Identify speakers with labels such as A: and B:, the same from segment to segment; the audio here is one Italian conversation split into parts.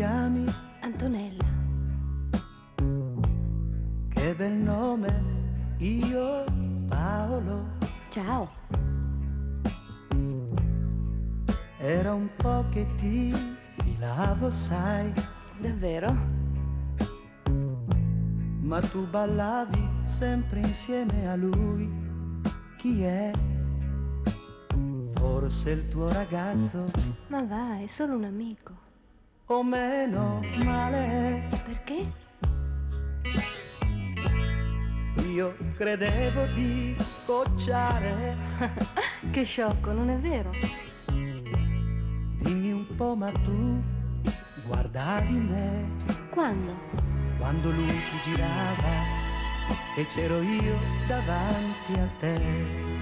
A: chiami?
B: Antonella.
A: Che bel nome, io Paolo.
B: Ciao.
A: Era un po' che ti filavo, sai.
B: Davvero?
A: Ma tu ballavi sempre insieme a lui. Chi è? Forse il tuo ragazzo?
B: Ma va, è solo un amico.
A: O meno male.
B: Perché?
A: Io credevo di scocciare.
B: Che sciocco, non è vero?
A: Dimmi un po', ma tu guardavi me?
B: Quando?
A: Quando lui si girava e c'ero io davanti a te.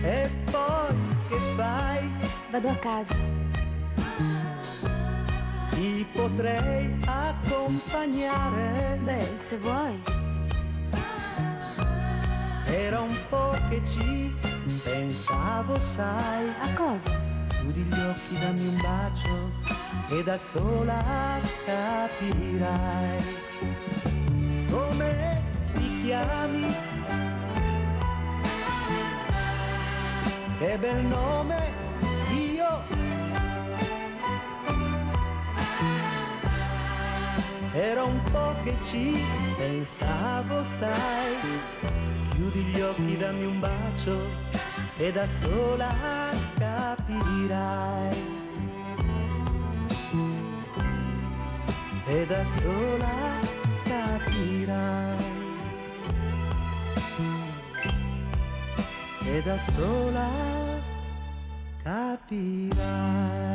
A: E poi che fai?
B: Vado a casa.
A: Ti potrei accompagnare.
B: Beh, se vuoi.
A: Era un po' che ci pensavo, sai.
B: A cosa?
A: Chiudi gli occhi, dammi un bacio e da sola capirai. Come ti chiami? Che bel nome, io. Era un po' che ci pensavo, sai. Chiudi gli occhi, dammi un bacio e da sola capirai. E da sola capirai. E da sola capirai.